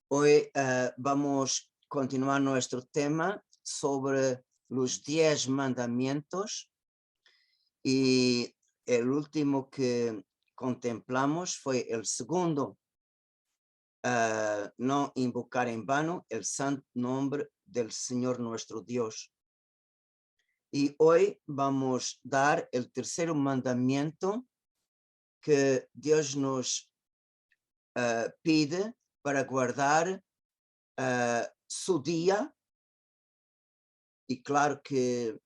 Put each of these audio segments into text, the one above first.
Hoy vamos a continuar nuestro tema sobre los 10 mandamientos y el último que contemplamos fue el segundo, no invocar en vano el santo nombre del Señor nuestro Dios. Y hoy vamos a dar el tercer mandamiento que Dios nos pide para guardar su día, y claro que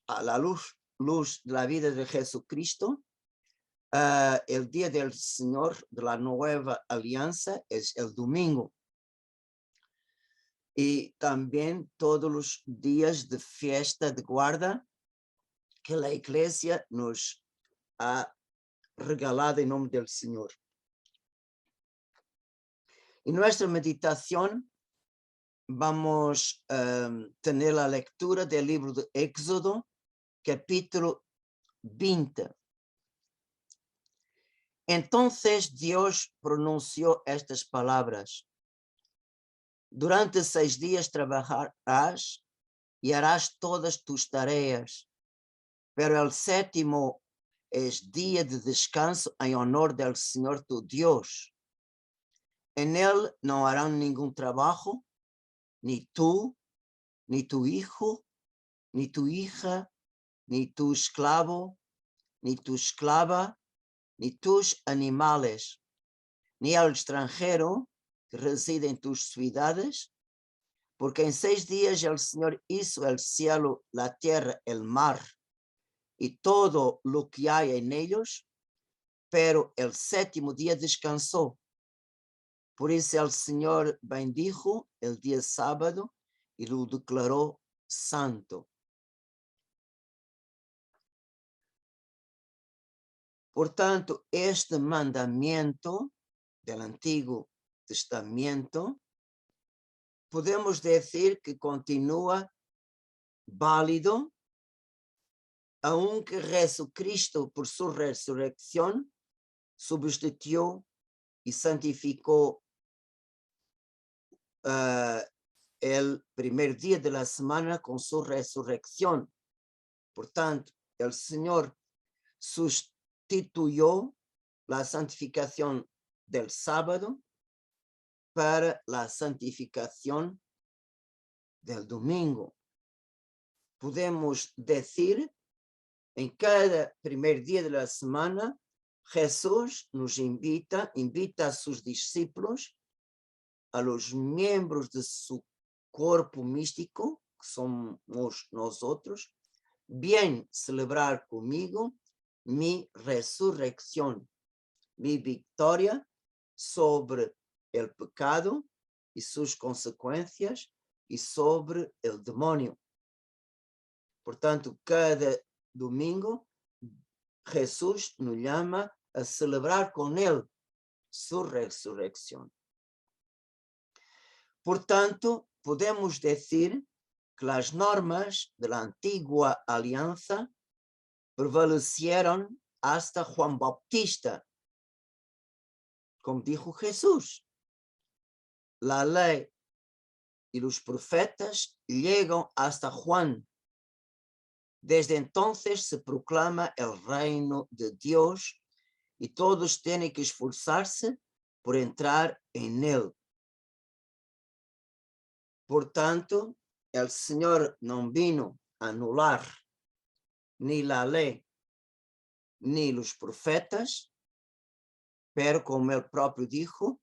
a la luz de la vida de Jesucristo, el día del Señor de la nueva alianza es el domingo. Y también todos los días de fiesta de guarda que la iglesia nos ha regalado en nombre del Señor. En nuestra meditación vamos a tener la lectura del libro de Éxodo, capítulo 20. Entonces Dios pronunció estas palabras: durante 6 días trabajarás y harás todas tus tareas, pero el séptimo es día de descanso en honor del Señor tu Dios. En él no harán ningún trabajo, ni tú, ni tu hijo, ni tu hija, ni tu esclavo, ni tu esclava, ni tus animales, ni al extranjero que reside en tus ciudades, porque en 6 días el Señor hizo el cielo, la tierra, el mar y todo lo que hay en ellos, pero el séptimo día descansó. Por eso el Señor bendijo el día sábado y lo declaró santo. Por tanto, este mandamiento del Antiguo Testamento podemos decir que continúa válido, aunque Jesucristo, por su resurrección, sustituyó y santificó el primer día de la semana con su resurrección. Por tanto, el Señor sustituyó la santificación del sábado para la santificación del domingo. Podemos decir, en cada primer día de la semana, Jesús nos invita a sus discípulos, a los miembros de su cuerpo místico, que somos nosotros, bien celebrar conmigo mi resurrección, mi victoria sobre el pecado y sus consecuencias y sobre el demonio. Por tanto, cada domingo Jesús nos llama a celebrar con él su resurrección. Por tanto, podemos decir que las normas de la antigua alianza prevalecieron hasta Juan Bautista. Como dijo Jesús, la ley y los profetas llegan hasta Juan. Desde entonces se proclama el reino de Dios y todos tienen que esforzarse por entrar en él. Por tanto, el Señor no vino a anular ni la ley ni los profetas, pero como él propio dijo,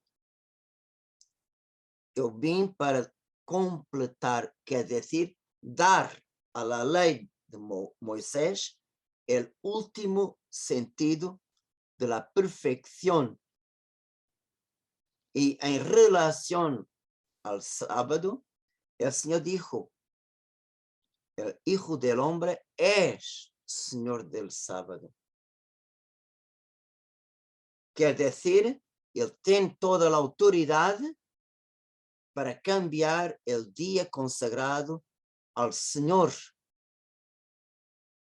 yo vine para completar, quer decir, dar a la ley de Moisés el último sentido de la perfección. Y en relación al sábado, el Señor dijo, el Hijo del Hombre es Señor del sábado. Quer decir, él tiene toda la autoridad para cambiar el día consagrado al Señor.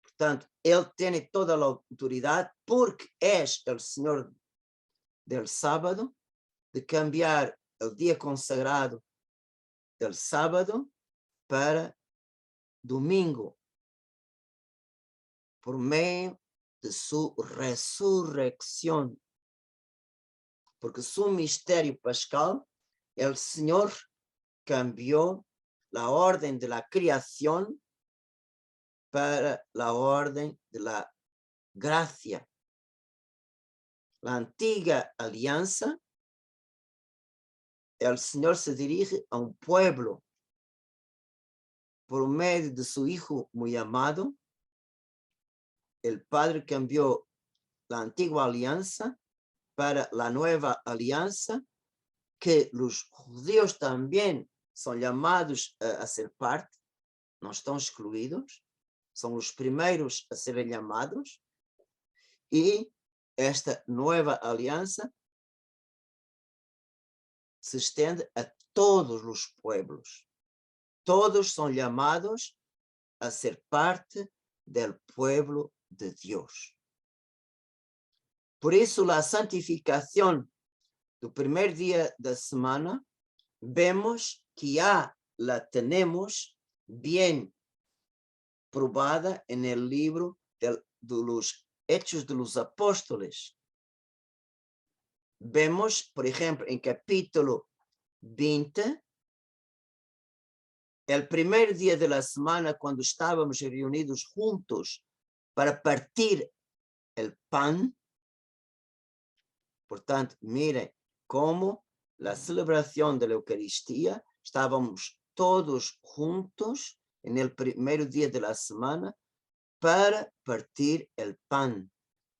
Por tanto, él tiene toda la autoridad porque es el Señor del sábado de cambiar el día consagrado del sábado para domingo, por medio de su resurrección. Porque su misterio pascal, el Señor cambió la orden de la creación para la orden de la gracia. La antigua alianza, el Señor se dirige a un pueblo por medio de su Hijo muy amado. El Padre cambió la antigua alianza para la nueva alianza, que los judíos también son llamados a ser parte, no están excluidos, son los primeros a ser llamados, y esta nueva alianza se extiende a todos los pueblos. Todos son llamados a ser parte del pueblo de Dios. Por eso la santificación del primer día de semana, vemos que ya la tenemos bien probada en el libro de los Hechos de los Apóstoles. Vemos, por ejemplo, en capítulo 20, el primer día de la semana, cuando estábamos reunidos juntos para partir el pan. Por tanto, miren cómo la celebración de la Eucaristía, estábamos todos juntos en el primer día de la semana para partir el pan.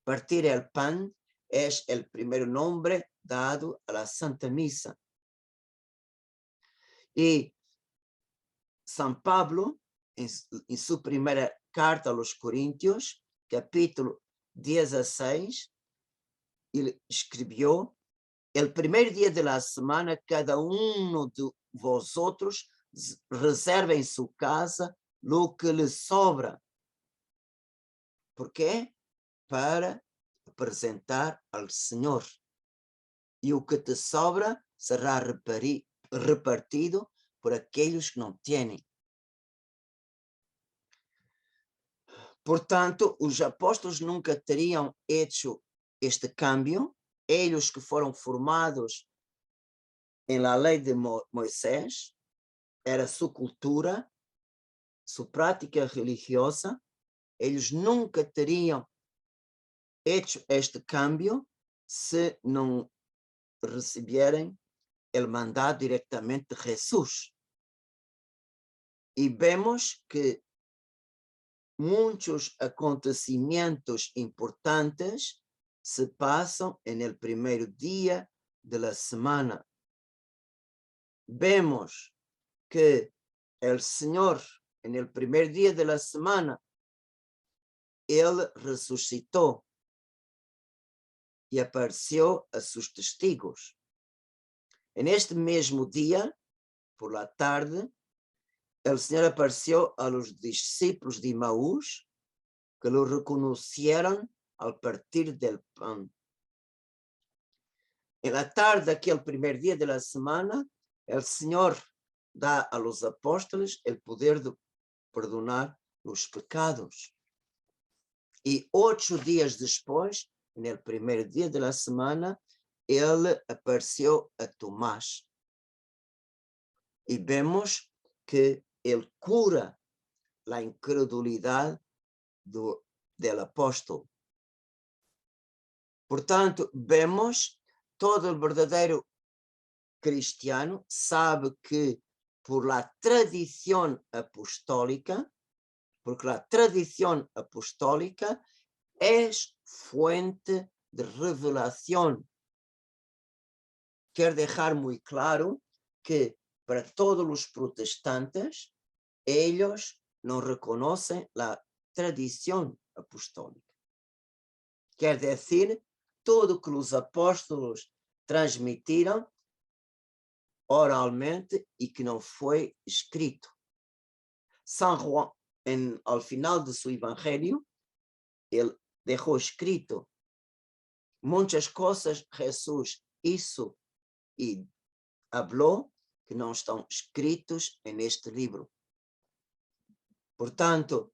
Partir el pan es el primer nombre dado a la Santa Misa. Y San Pablo, en su primera carta a los Corintios, capítulo 16, él escribió: el primer día de la semana, cada uno de vosotros reserva en su casa lo que le sobra. ¿Por qué? Para presentar al Señor. Y lo que te sobra será repartido por aquellos que no tienen. Por tanto, os apóstolos nunca teriam hecho este cambio. Ellos que foram formados en la ley de Moisés, era su cultura, su práctica religiosa. Ellos nunca teriam hecho este cambio se não recibierem el mandato directamente de Jesús. Y vemos que muchos acontecimientos importantes se pasan en el primer día de la semana. Vemos que el Señor, en el primer día de la semana, Él resucitó y apareció a sus testigos. En este mismo día, por la tarde, el Señor apareció a los discípulos de Maús, que lo reconocieron al partir del pan. En la tarde, aquel primer día de la semana, el Señor da a los apóstoles el poder de perdonar los pecados. Y 8 días después, en el primer día de la semana, Él apareció a Tomás. Y vemos que Él cura la incredulidad del apóstol. Por tanto, vemos todo el verdadero cristiano sabe que por la tradición apostólica, porque la tradición apostólica es fuente de revelación. Quiero dejar muy claro que para todos los protestantes, ellos no reconocen la tradición apostólica. Quer decir, todo que los apóstolos transmitieron oralmente y que no fue escrito. San Juan, al final de su evangelio, él dejó escrito muchas cosas Jesús hizo y falou que não estão escritos neste livro. Portanto,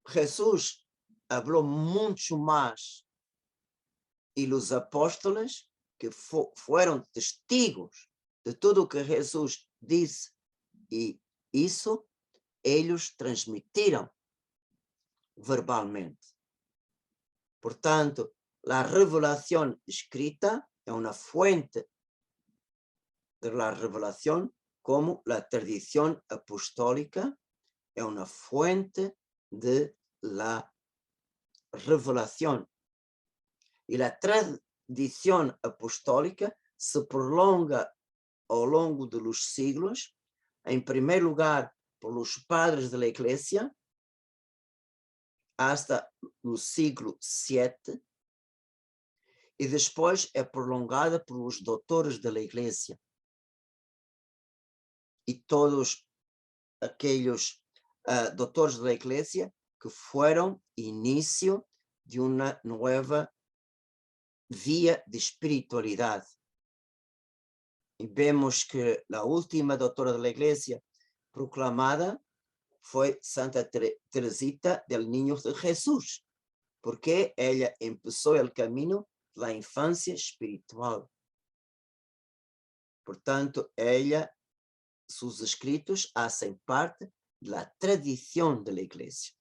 Jesus falou muito mais e os apóstolos que foram testigos de tudo o que Jesus disse e isso eles transmitiram verbalmente. Portanto, a revelação escrita é uma fuente de la revelación, como la tradición apostólica es una fuente de la revelación. Y la tradición apostólica se prolonga a lo largo de los siglos, en primer lugar por los padres de la Iglesia, hasta el siglo VII, y después es prolongada por los doutores de la Iglesia. E todos aqueles doutores da Igreja que foram início de uma nova via de espiritualidade. E vemos que a última doutora da Igreja proclamada foi Santa Teresita del Niño de Jesús, porque ela começou o caminho da infância espiritual. Portanto, ela sus escritos hacen parte de la tradición de la Iglesia,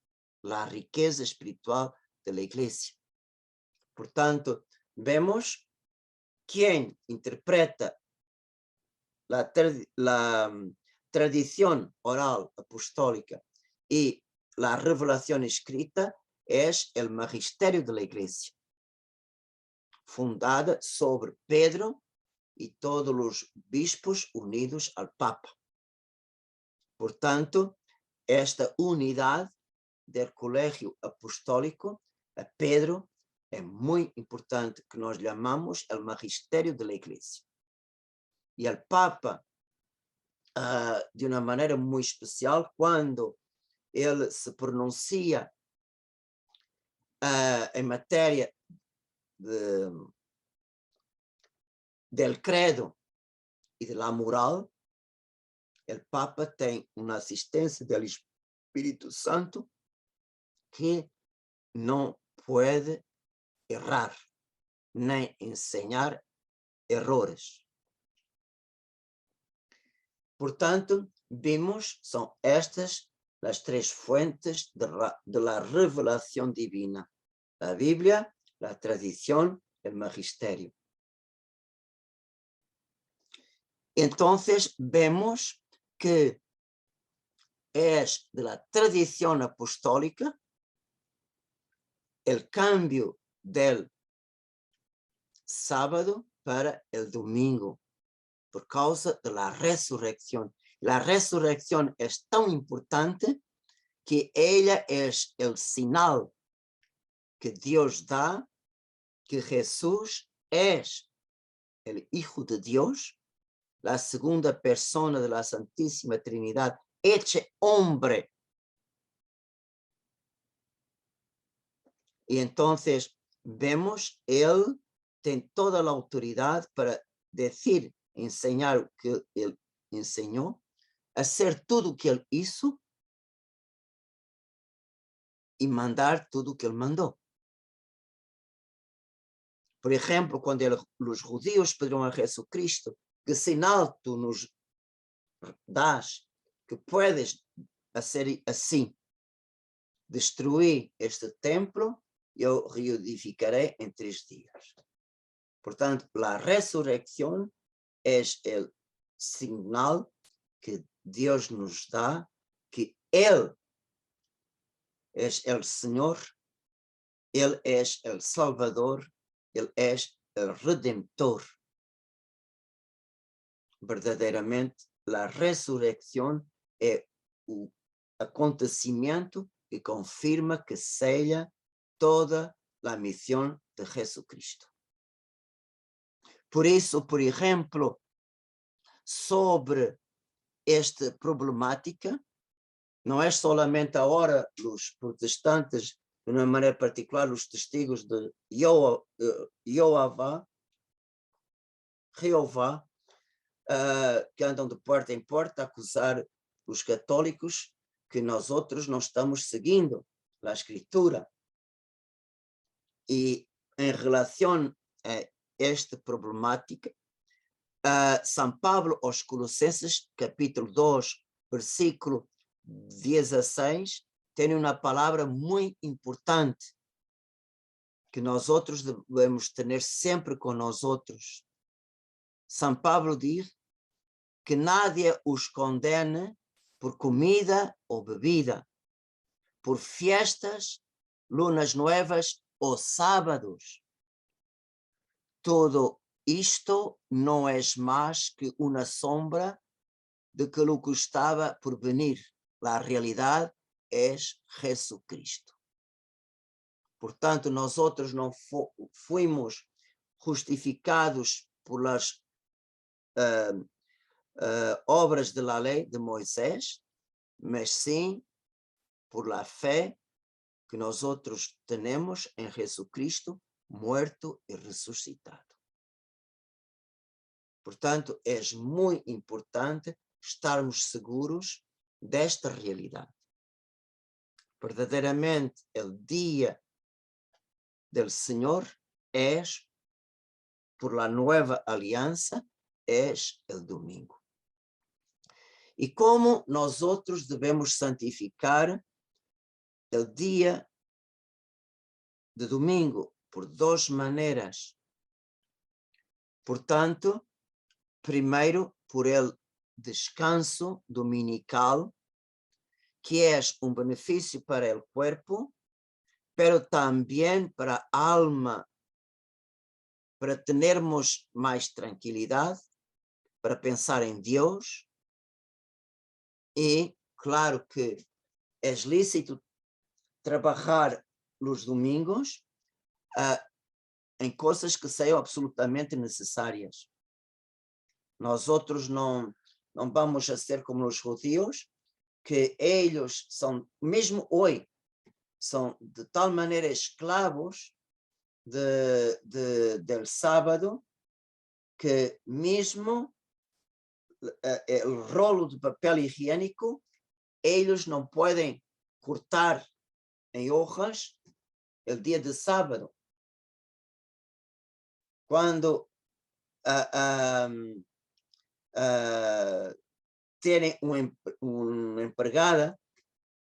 la riqueza espiritual de la Iglesia. Por tanto, vemos quien interpreta la tradición oral apostólica y la revelación escrita es el magisterio de la Iglesia, fundada sobre Pedro y todos los bispos unidos al Papa. Por tanto, esta unidad del colegio apostólico a Pedro es muy importante, que nos llamamos el magisterio de la Iglesia. Y el Papa, de una manera muy especial, cuando él se pronuncia en materia del credo y de la moral, el Papa tiene una asistencia del Espíritu Santo que no puede errar, ni enseñar errores. Por tanto, vimos, son estas las tres fuentes de la revelación divina: la Biblia, la tradición, el magisterio. Entonces, vemos que es de la tradición apostólica el cambio del sábado para el domingo por causa de la resurrección. La resurrección es tan importante que ella es el señal que Dios da que Jesús es el Hijo de Dios, la segunda persona de la Santísima Trinidad, hecho hombre. Y entonces vemos, él tiene toda la autoridad para decir, enseñar que él enseñó, hacer todo lo que él hizo y mandar todo lo que él mandó. Por ejemplo, cuando los judíos pidieron a Jesucristo, que señal tú nos das que puedes hacer así, destruir este templo, yo reedificaré en 3 días. Por tanto, la resurrección es el señal que Dios nos da, que Él es el Señor, Él es el Salvador, Él es el Redentor. Verdaderamente, la resurrección es un acontecimiento que confirma que sella toda la misión de Jesucristo. Por eso, por ejemplo, sobre esta problemática, no es solamente ahora los protestantes, de una manera particular los testigos de Jehová, que andam de porta em porta a acusar os católicos que nós outros não estamos seguindo a Escritura. E em relação a esta problemática, São Paulo aos Colossenses, capítulo 2, versículo 16, tem uma palavra muito importante que nós outros devemos ter sempre com nós outros. São Paulo diz que nadie os condene por comida ou bebida, por fiestas, lunas novas ou sábados. Todo isto não é mais que uma sombra de que o que estava por venir. A realidade é Jesucristo. Portanto, nós outros não fomos justificados pelas obras da lei de Moisés, mas sim por la fé que nós outros temos em Jesucristo, morto e ressuscitado. Portanto, é muito importante estarmos seguros desta realidade. Verdadeiramente, o dia do Senhor é, por la nueva aliança, é o domingo. E como nós outros devemos santificar o dia de domingo? Por duas maneiras. Portanto, primeiro, por el descanso dominical, que é benefício para o corpo, pero também para a alma, para termos mais tranquilidade, para pensar em Deus. E, claro que é lícito trabalhar nos domingos em coisas que sejam absolutamente necessárias. Nós outros não vamos a ser como os judeus, que eles são, mesmo hoje, são de tal maneira escravos do sábado, que mesmo o rolo de papel higiênico, eles não podem cortar em hojas o dia de sábado. Quando terem uma empregada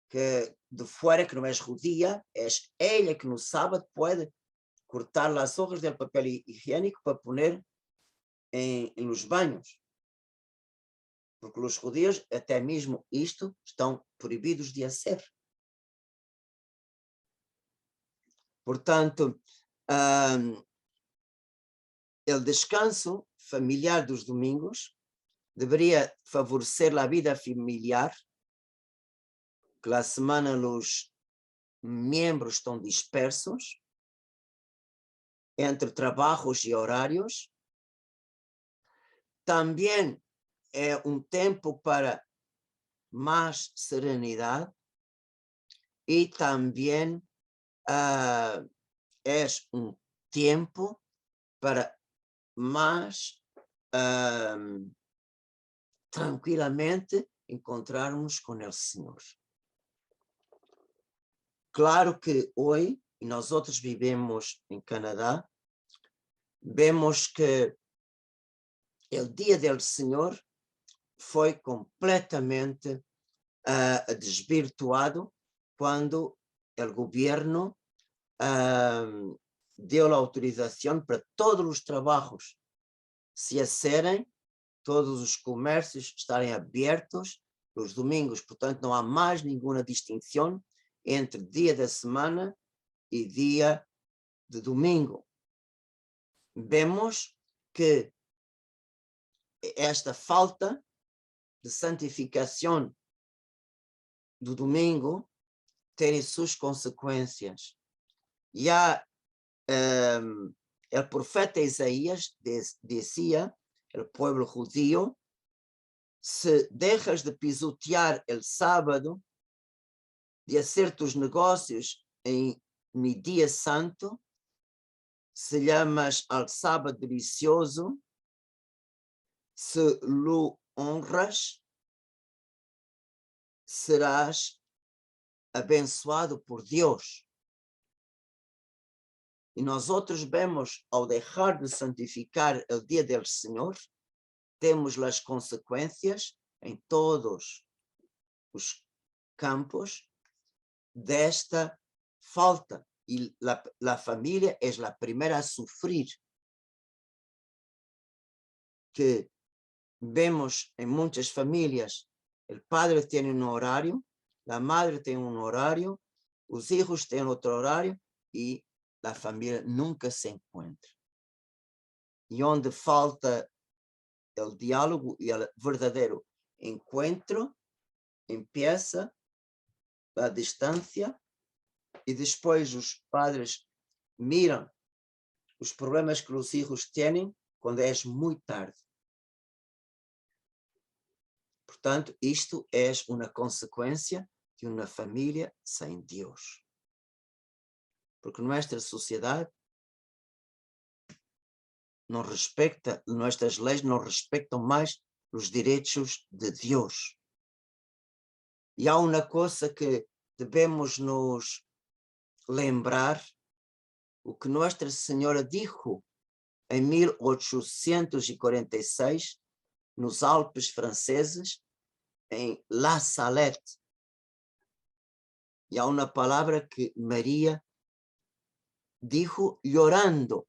que de fora, que não é judia, é ela que no sábado pode cortar as hojas de papel higiênico para poner em los banhos. Porque os judeus, até mesmo isto, estão proibidos de fazer. Portanto, o descanso familiar dos domingos deveria favorecer a vida familiar, que a semana os membros estão dispersos entre trabalhos e horários. Também é tempo para mais serenidade e também é tempo para mais tranquilamente encontrarmos com o Senhor. Claro que hoje, e nós outros vivemos em Canadá, vemos que o dia do Senhor foi completamente desvirtuado quando o governo deu a autorização para todos os trabalhos se fazerem, todos os comércios estarem abertos nos domingos. Portanto, não há mais nenhuma distinção entre dia da semana e dia de domingo. Vemos que esta falta de santificação do domingo tem suas consequências. E o profeta Isaías dizia, o povo judío, se deixas de pisotear o sábado, de fazer tus negócios em mi dia santo, se llamas al sábado delicioso, se lo honras, serás abençoado por Dios. E nós outros vemos, ao deixar de santificar o dia do Senhor, temos as consequências em todos os campos desta falta. E a família é a primeira a sofrer. Que vemos em muitas famílias, o padre tem um horário, a madre tem um horário, os filhos têm outro horário e a família nunca se encontra. E onde falta o diálogo e o verdadeiro encontro, empieza a distância e depois os padres miram os problemas que os filhos têm quando é muito tarde. Portanto, isto é uma consequência de uma família sem Deus. Porque nossa sociedade não respeita, nossas leis não respeitam mais os direitos de Deus. E há uma coisa que devemos nos lembrar, o que Nossa Senhora disse em 1846, nos Alpes franceses, em La Salette. E há uma palavra que Maria disse llorando: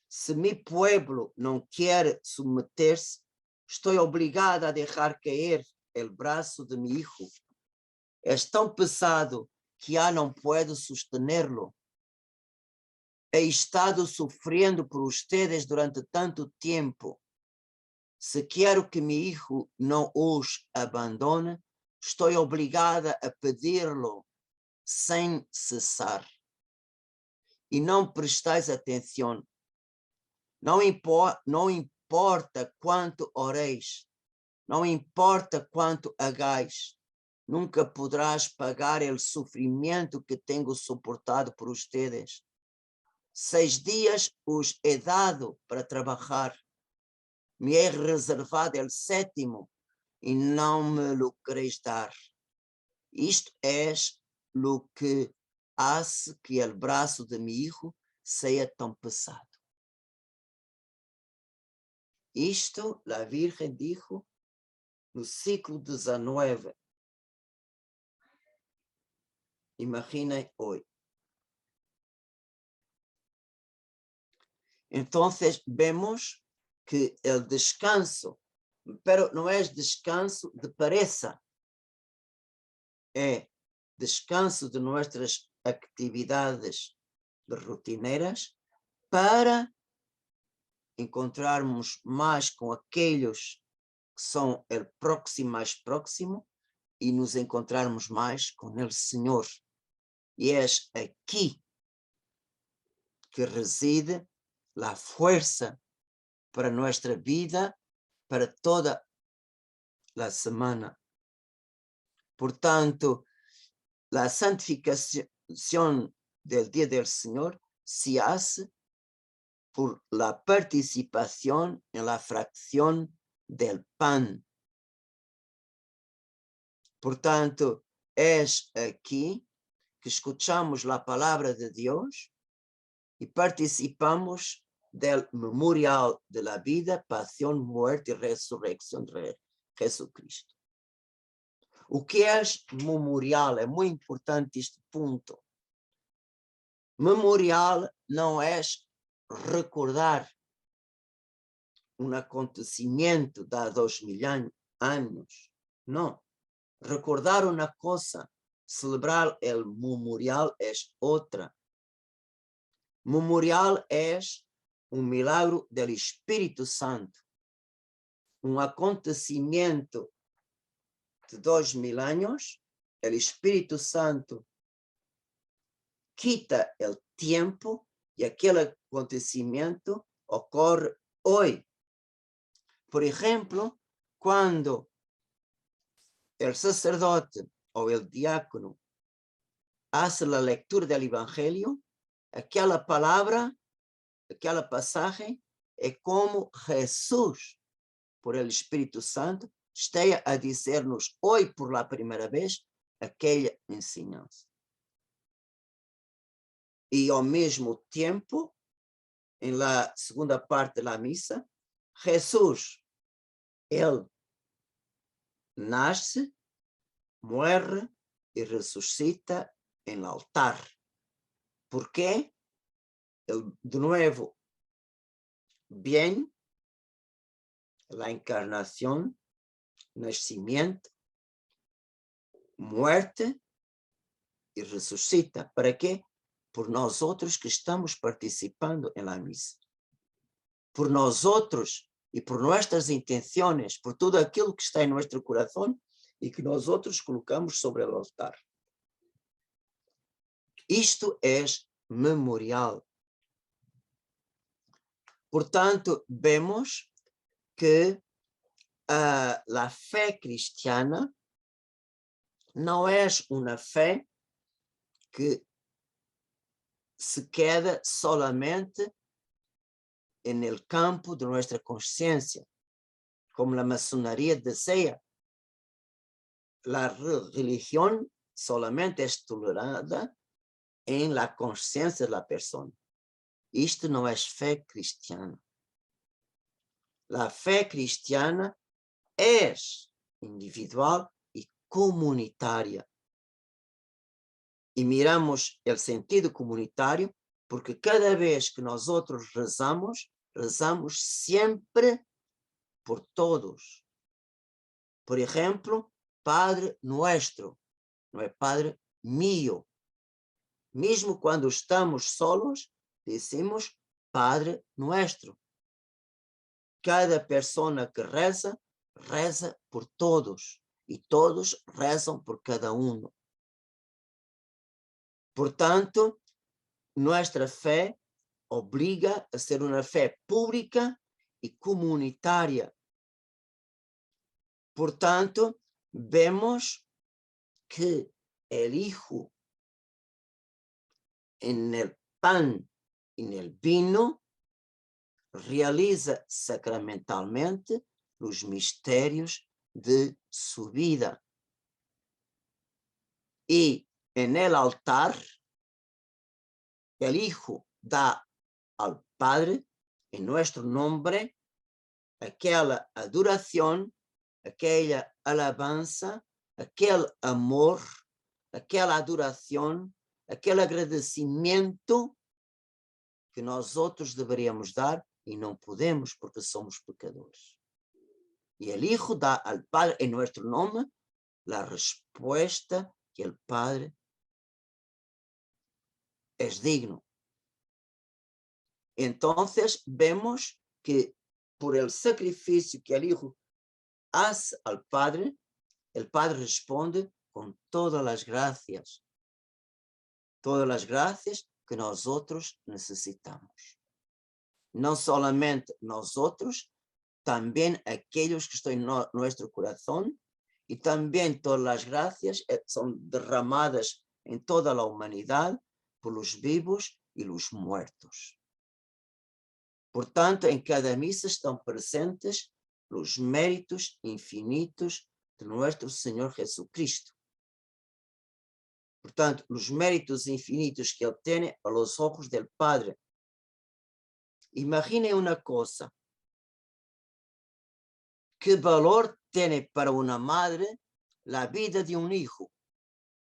se mi pueblo não quer submeter-se, estou obrigada a deixar cair o braço de mi hijo. É tão pesado que já não puedo sostenerlo. He estado sofrendo por ustedes durante tanto tempo. Se quero que mi hijo não os abandone, estou obrigada a pedir-lo sem cessar. E não prestais atenção. Não importa quanto oreis, não importa quanto hagais, nunca poderás pagar o sofrimento que tenho suportado por ustedes. 6 dias os he dado para trabalhar. Me he reservado o 7º e não me lo quereis dar. Isto é o que hace que o braço de mi hijo seja tão pesado. Isto a Virgem dijo no século XIX. Imaginem hoje. Então, vemos que o descanso, pero não é descanso de pereza, é descanso de nossas atividades rotineiras para encontrarmos mais com aqueles que são o próximo mais próximo e nos encontrarmos mais com o Senhor. E é aqui que reside a força para nossa vida, para toda a semana. Portanto, a santificação do dia do Senhor se hace por la participación en la fracción del pan. Portanto, es aquí que escuchamos la palabra de Dios y participamos del memorial de la vida, pasión, muerte y resurrección de Jesucristo. O que é memorial? É muito importante este ponto. Memorial não é recordar um acontecimento de há 2000 anos. Não. Recordar uma coisa, celebrar o memorial é outra. Memorial é milagro do Espírito Santo. Acontecimento de 2000 anos, o Espírito Santo quita o tempo e aquele acontecimento ocorre hoje. Por exemplo, quando o sacerdote ou o diácono hace a leitura do Evangelho, aquela palavra, aquela passagem é como Jesus, por el Espírito Santo, esteja a dizer-nos hoje, por la primeira vez, aquela ensinança. E, ao mesmo tempo, em la segunda parte da missa, Jesus, ele nasce, muere e ressuscita em altar. ¿Por quê? Ele, de novo, vem la encarnação, nascimento, muerte e ressuscita. ¿Para quê? Por nós outros que estamos participando em la missa. Por nós outros e por nossas intenções, por tudo aquilo que está em nosso coração e que nós outros colocamos sobre o altar. Isto é memorial. Portanto, vemos que a fé cristiana não é uma fé que se queda solamente no campo de nossa consciência, como a maçonaria deseja. A religião solamente é tolerada em la consciência da pessoa. Isto não é fé cristiana. A fé cristiana é individual e comunitária. E miramos o sentido comunitário porque cada vez que nós outros rezamos, rezamos sempre por todos. Por exemplo, Padre Nuestro, não é Padre Mío. Mesmo quando estamos solos, dizemos Padre Nuestro. Cada pessoa que reza, reza por todos. E todos rezam por cada um. Portanto, nossa fé obriga a ser uma fé pública e comunitária. Portanto, vemos que o Hijo en el pan y en el vino realiza sacramentalmente os mistérios de su vida. E en el altar, el Hijo da al Padre, en nuestro nombre, aquela adoração, aquela alabanza, aquele amor, aquela adoração, aquele agradecimento que nós outros deveríamos dar e não podemos porque somos pecadores. E o Hijo dá al Padre em nosso nome a resposta que o Padre é digno. Entonces vemos que por el sacrificio que el Hijo hace al Padre, el Padre responde con todas las gracias que nosotros necesitamos. No solamente nosotros, también aquellos que están en nuestro corazón, y también todas las gracias son derramadas en toda la humanidad por los vivos y los muertos. Por tanto, em cada missa estão presentes os méritos infinitos de nosso Senhor Jesucristo. Portanto, os méritos infinitos que Ele tem aos olhos do Padre. Imaginem uma coisa. Que valor tem para uma madre a vida de um hijo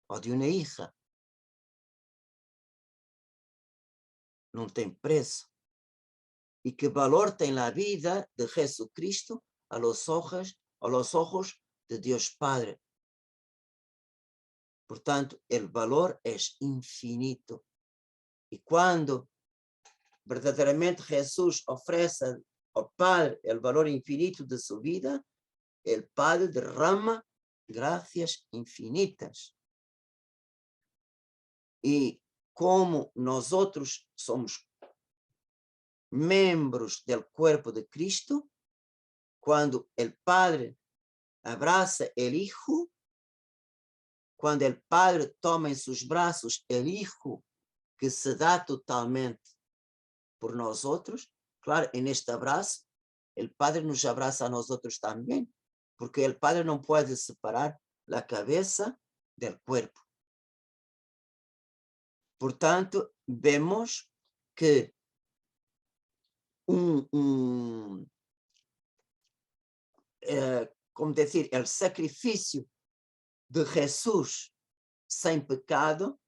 ou de uma hija? Não tem preço. E que valor tem a vida de Jesucristo a los ojos de Deus Padre. Portanto, o valor é infinito. E quando verdadeiramente Jesus oferece ao Padre o valor infinito de sua vida, o Padre derrama graças infinitas. E como nós outros somos membros do corpo de Cristo, quando o Padre abraça o Hijo, quando o Padre toma em seus braços o Hijo que se dá totalmente por nós outros, Claro, en este abrazo, el Padre nos abraza a nosotros también, porque el Padre no puede separar la cabeza del cuerpo. Por tanto, vemos que como decir, el sacrificio de Jesús sem pecado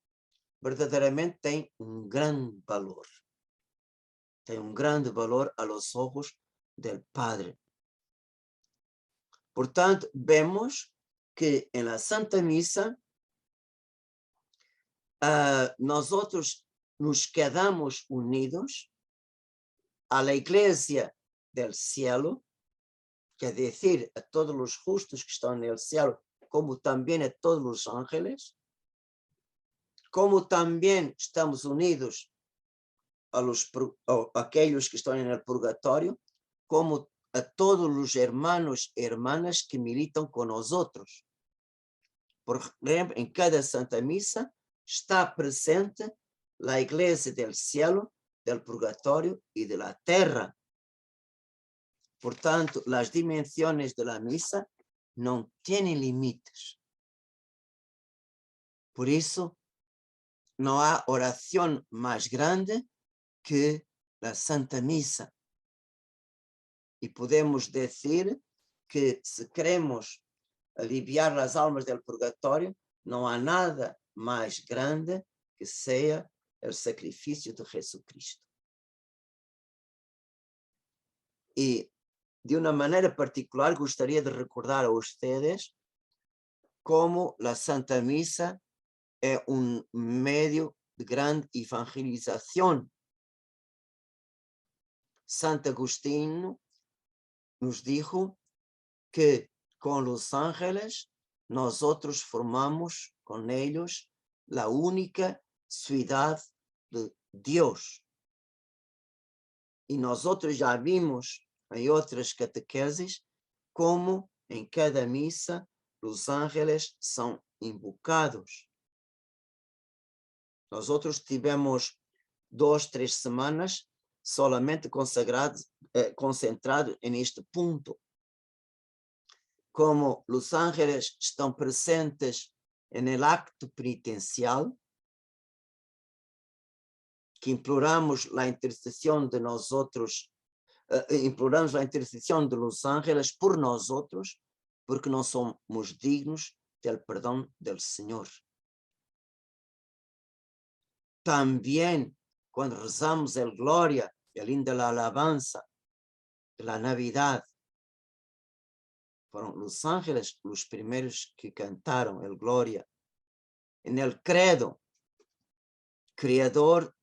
verdadeiramente tem grande valor. Tem grande valor a los ojos del Padre. Portanto, vemos que en la Santa Misa nosotros nos quedamos unidos a la Iglesia del cielo, quer decir, a todos los justos que están en el cielo, como también a todos los ángeles, como también estamos unidos a aquellos que están en el purgatorio, como a todos los hermanos y hermanas que militan con nosotros. Por ejemplo, en cada Santa Misa está presente la Iglesia del cielo, del purgatorio y de la tierra. Por tanto, las dimensiones de la misa no tienen límites. Por eso, no hay oración más grande que la Santa Misa. Y podemos decir que si queremos aliviar las almas del purgatorio, no hay nada más grande que sea el sacrificio de Jesucristo. Y de una manera particular gustaría de recordar a ustedes cómo la Santa Misa es un medio de gran evangelización. Santo Agustín nos dijo que con los ángeles nosotros formamos con ellos la única ciudad de Dios. Y nosotros ya vimos en otras catequesis como en cada misa los ángeles son invocados. Nosotros tivemos 2, 3 semanas solamente concentrados en este punto. Como los ángeles están presentes en el acto penitencial, que imploramos la intercesión de nosotros, imploramos la intercesión de los ángeles por nosotros, porque no somos dignos del perdón del Señor. También cuando rezamos el Gloria, el himno de la alabanza, de la Navidad, fueron los ángeles los primeros que cantaron el Gloria. En el credo, Creador,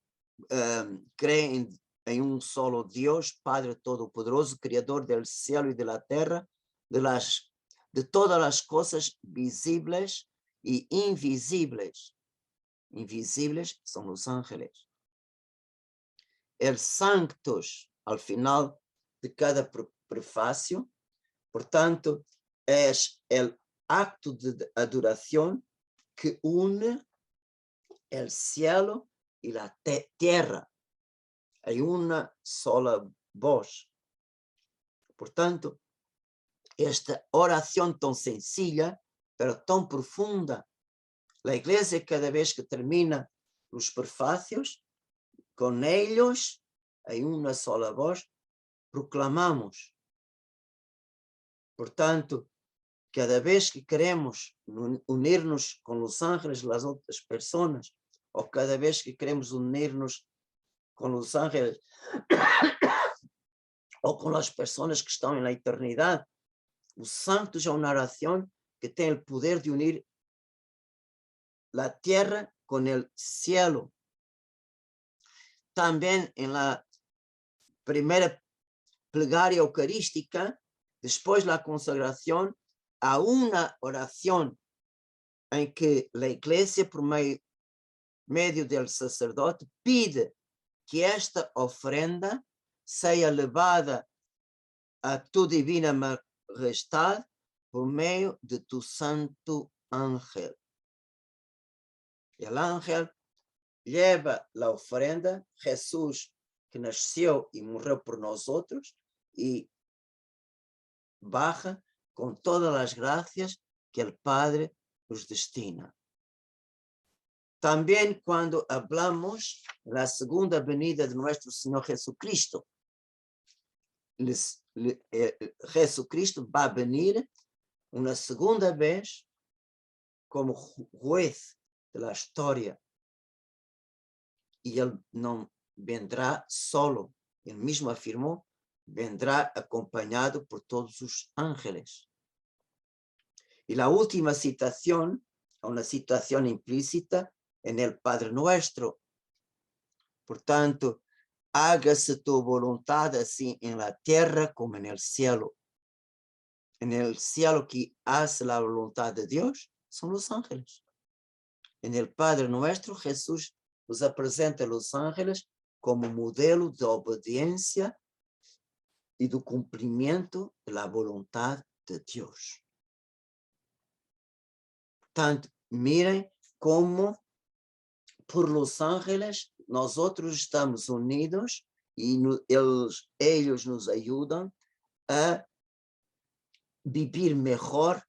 cree en un solo Dios, Padre Todopoderoso, Creador del cielo y de la tierra, de todas las cosas visibles y invisibles. Invisibles son los ángeles. El Sanctus, al final de cada prefacio, por tanto, es el acto de adoración que une el cielo y la tierra. Hay una sola voz. Por tanto, esta oración tan sencilla, pero tan profunda, la Iglesia cada vez que termina los prefacios, con ellos hay una sola voz, proclamamos. Por tanto, cada vez que queremos unirnos con los ángeles, las otras personas, o cada vez que queremos unirnos con los ángeles o con las personas que están en la eternidad, los santos es una oración que tiene el poder de unir la tierra con el cielo. También en la primera plegaria eucarística, después de la consagración, a una oración en que la Iglesia, por medio del sacerdote, pide que esta ofrenda sea levada a tu divina majestad por medio de tu santo ángel. El ángel lleva la ofrenda, Jesús que nació y murió por nosotros y baja con todas las gracias que el Padre nos destina. También cuando hablamos de la segunda venida de nuestro Señor Jesucristo, Jesucristo va a venir una segunda vez como juez de la historia. Y él no vendrá solo, él mismo afirmó, vendrá acompañado por todos sus ángeles. Y la última citación, una citación implícita en el Padre Nuestro. Por tanto, hágase tu voluntad así en la tierra como en el cielo. En el cielo que hace la voluntad de Dios son los ángeles. En el Padre Nuestro, Jesús nos presenta a los ángeles como modelo de obediencia y de cumplimiento de la voluntad de Dios. Tanto, miren cómo por los ángeles nosotros estamos unidos y ellos nos ayudan a vivir mejor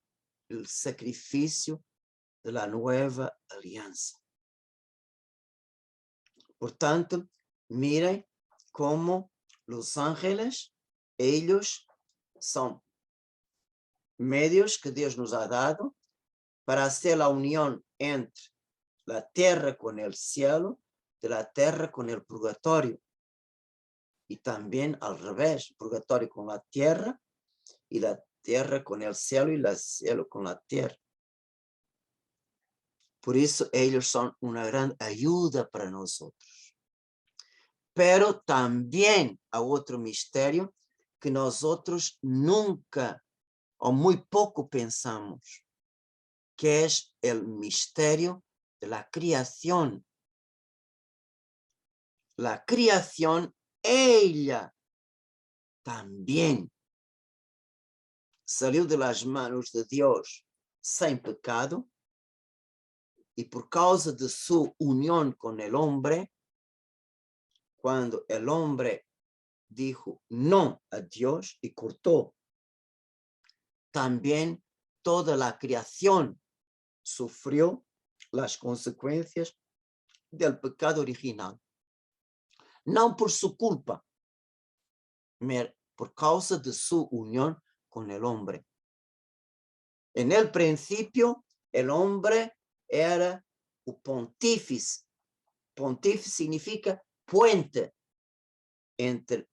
el sacrificio de la nueva alianza. Por tanto, miren cómo los ángeles, ellos son medios que Dios nos ha dado para hacer la unión entre la tierra con el cielo, de la tierra con el purgatorio. Y también al revés, purgatorio con la tierra y la tierra con el cielo y el cielo con la tierra. Por eso ellos son una gran ayuda para nosotros. Pero también hay otro misterio que nosotros nunca o muy poco pensamos, que es el misterio de la creación. La creación, ella también salió de las manos de Dios sin pecado y por causa de su unión con el hombre, cuando el hombre dijo no a Dios y cortó, también toda la creación sufrió las consecuencias del pecado original. No por su culpa, por causa de su unión con el hombre. En el principio, el hombre era un pontífice. Pontífice significa puente entre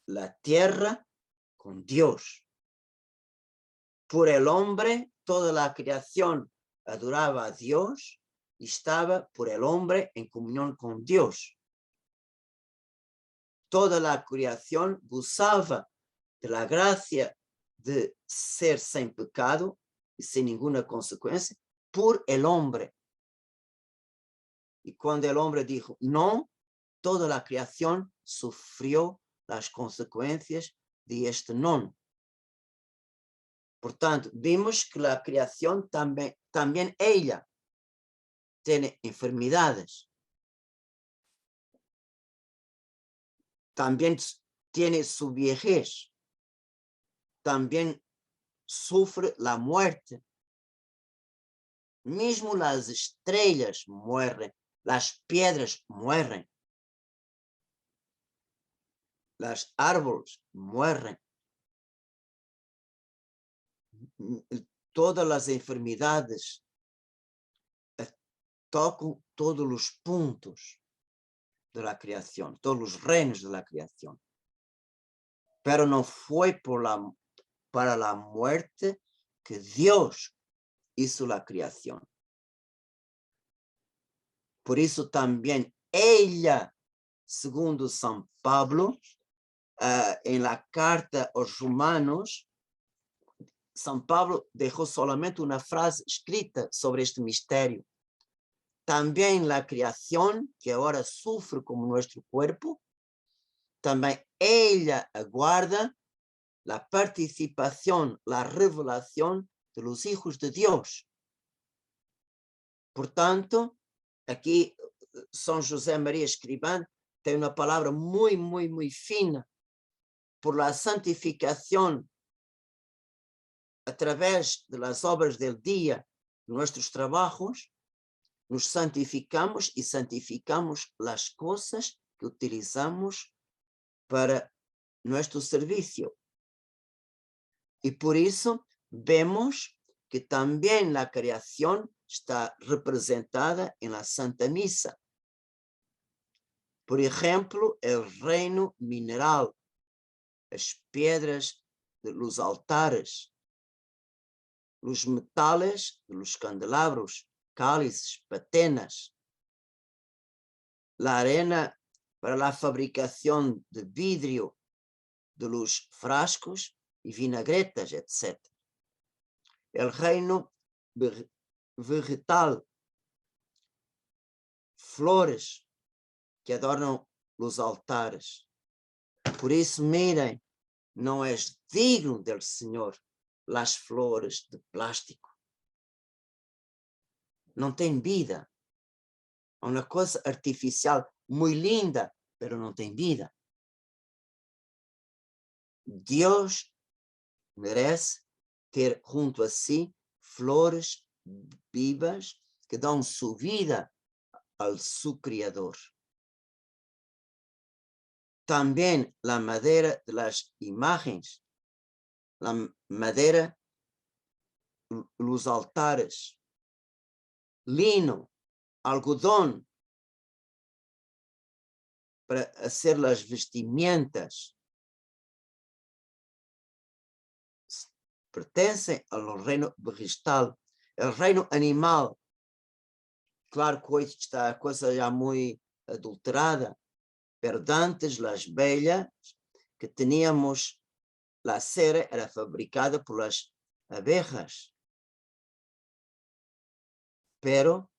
la tierra con Dios. Por el hombre, toda la creación adoraba a Dios y estaba por el hombre en comunión con Dios. Toda la creación gozaba de la gracia de ser sin pecado y sin ninguna consecuencia por el hombre. Y cuando el hombre dijo no, toda la creación sufrió las consecuencias de este no. Por tanto, vimos que la creación también ella tiene enfermedades. También tiene su vejez. También sufre la muerte. Mismo las estrellas mueren, las piedras mueren, los árboles mueren. Todas las enfermedades tocan todos los puntos de la creación, todos los reinos de la creación. Pero no fue para la muerte que Dios hizo la creación. Por eso también ella, segundo San Pablo, en la carta a los Romanos, San Pablo dejó solamente una frase escrita sobre este misterio. También la creación, que ahora sufre como nuestro cuerpo, también ella aguarda la participación, la revelación de los hijos de Dios. Por tanto, aquí San José María Escribán tem una palabra muy, muy, muy fina. Por la santificación a través de las obras del día, nuestros trabajos, nos santificamos y santificamos las cosas que utilizamos para nuestro servicio. Y por eso vemos que también la creación está representada en la Santa Misa. Por ejemplo, el reino mineral, las piedras de los altares, los metales de los candelabros, cálices, patenas, la arena para la fabricación de vidrio de los frascos y vinagretas, etc. El reino vegetal, flores que adornan los altares. Por eso, miren, no es digno del Señor las flores de plástico. No tienen vida. Una cosa artificial muy linda, pero no tiene vida. Dios merece ter junto a sí flores vivas que dan su vida al su Creador. También la madera de las imágenes, la madera, los altares, lino, algodón, para hacer las vestimentas, pertencem ao reino vegetal. El reino animal, claro que hoje está a coisa já muito adulterada, pero antes las abelhas que teníamos, la cera era fabricada por las abejas, pero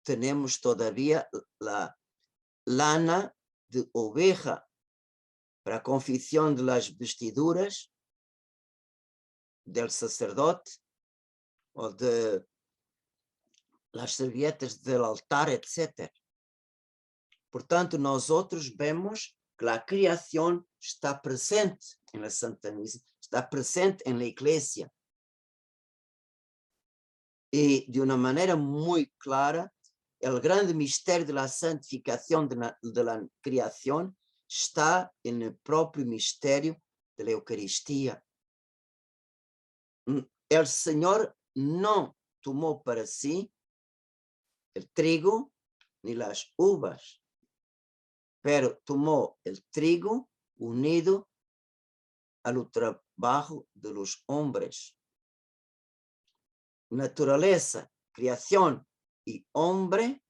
tenemos todavía la lana de oveja para confección de las vestiduras del sacerdote o de las servilletas del altar, etc. Portanto, nós outros vemos que a criação está presente na Santa Misa, está presente na Igreja. E, de uma maneira muito clara, o grande mistério da santificação da criação está no próprio mistério da Eucaristia. O Senhor não tomou para si o trigo nem as uvas, pero tomó el trigo unido al trabajo de los hombres. Naturaleza, creación y hombre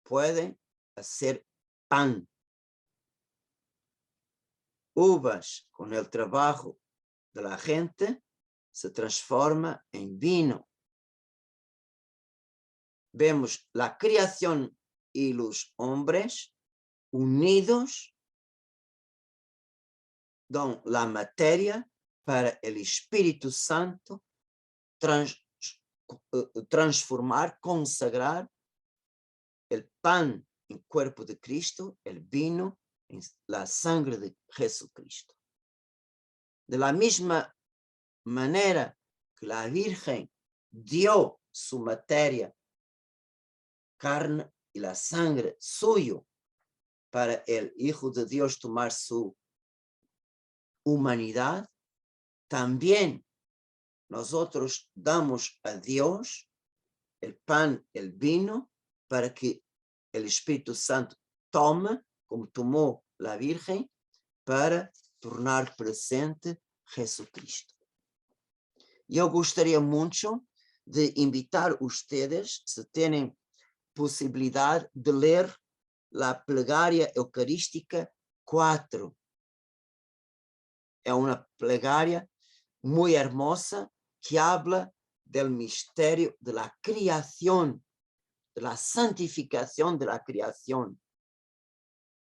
pueden hacer pan. Uvas con el trabajo de la gente se transforma en vino. Vemos la creación y los hombres unidos dan la materia para el Espíritu Santo transformar, consagrar el pan en cuerpo de Cristo, el vino en la sangre de Jesucristo. De la misma manera que la Virgen dio su materia, carne y la sangre suyo, para el Hijo de Dios tomar su humanidad, también nosotros damos a Dios el pan, el vino, para que el Espíritu Santo tome, como tomó la Virgen, para tornar presente Jesucristo. Yo gostaria mucho de invitar ustedes, si tienen posibilidad, de leer la plegaria eucarística 4. Es una plegaria muy hermosa que habla del misterio de la creación, de la santificación de la creación,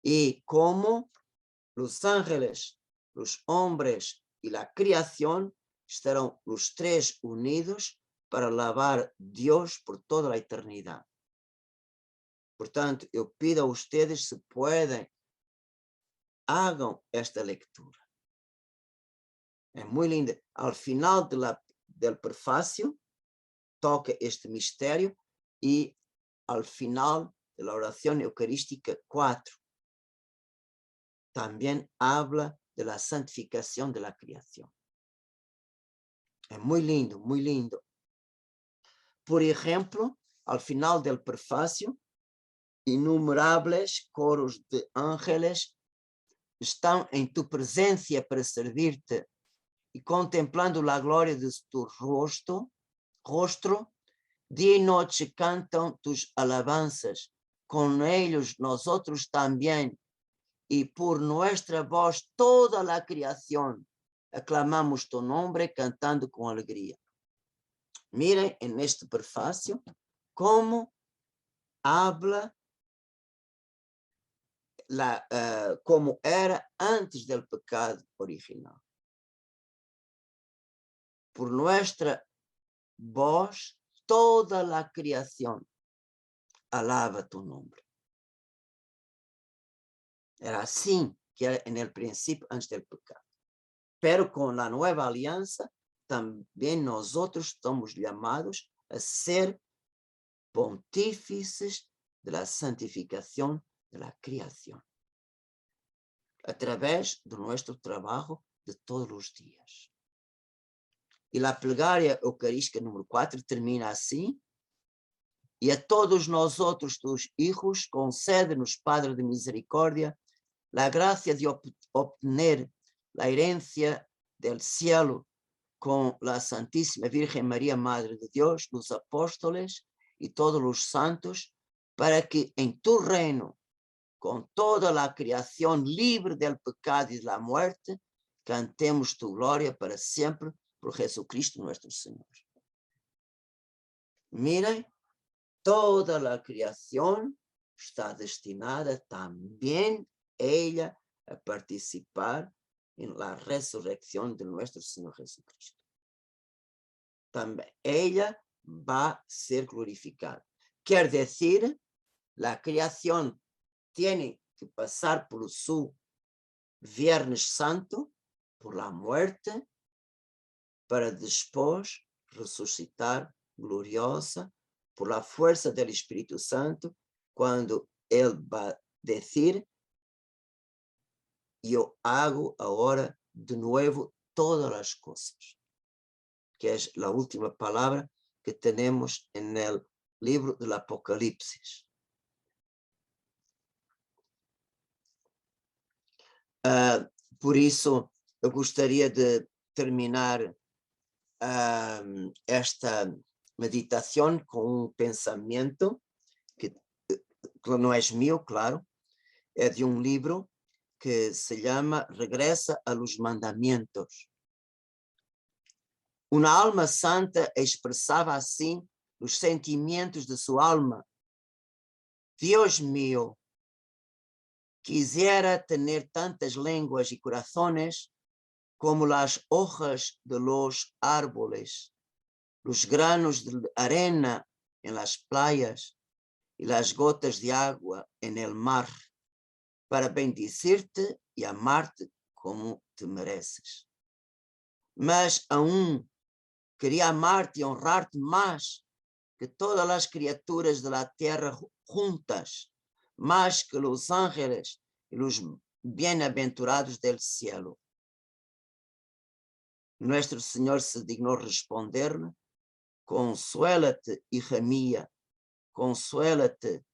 y cómo los ángeles, los hombres y la creación estarán los tres unidos para alabar a Dios por toda la eternidad. Portanto, eu pido a ustedes, se pueden hagan esta lectura. É muito linda. Ao final del prefácio, toca este mistério e ao final da oração eucarística 4, também habla de la santificación de la creación. É muito lindo, muito lindo. Por ejemplo, al final del prefacio, inumerables coros de ángeles están en tu presencia para servirte y contemplando la gloria de tu rostro, día y noche cantan tus alabanzas, con ellos nosotros también, y por nuestra voz toda la creación aclamamos tu nombre cantando con alegría. Miren en este prefacio cómo habla como era antes del pecado original. Por nuestra voz, toda la creación alaba tu nombre. Era así que era en el principio antes del pecado. Pero con la nueva alianza, también nosotros estamos llamados a ser pontífices de la santificación de la creación, a través de nuestro trabajo de todos los días. Y la plegaria eucarística número 4 termina así: y a todos nosotros, tus hijos, concédenos, Padre de misericordia, la gracia de obtener la herencia del cielo con la Santísima Virgen María, Madre de Dios, los apóstoles y todos los santos, para que en tu reino, con toda la creación libre del pecado y de la muerte, cantemos tu gloria para siempre por Jesucristo nuestro Señor. Miren, toda la creación está destinada también ella a participar en la resurrección de nuestro Señor Jesucristo. También ella va a ser glorificada. Quiere decir, la creación tiene que pasar por su Viernes Santo, por la muerte, para después resucitar gloriosa por la fuerza del Espíritu Santo, cuando Él va a decir: yo hago ahora de nuevo todas las cosas, que es la última palabra que tenemos en el libro del Apocalipsis. Por isso, eu gostaria de terminar esta meditación con un pensamiento que no es mío, claro, es de un libro que se llama Regresa a los Mandamientos. Una alma santa expresaba así los sentimientos de su alma: Dios mío, quisiera tener tantas lenguas y corazones como las hojas de los árboles, los granos de arena en las playas y las gotas de agua en el mar, para bendecirte y amarte como te mereces. Mas aún quería amarte y honrarte más que todas las criaturas de la tierra juntas, más que los ángeles y los bienaventurados del cielo. Nuestro Señor se dignó responderle: consuélate, hija mía, consuélate,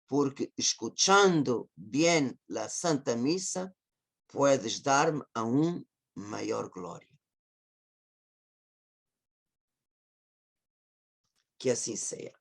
porque escuchando bien la Santa Misa puedes darme aún mayor gloria. Que así sea.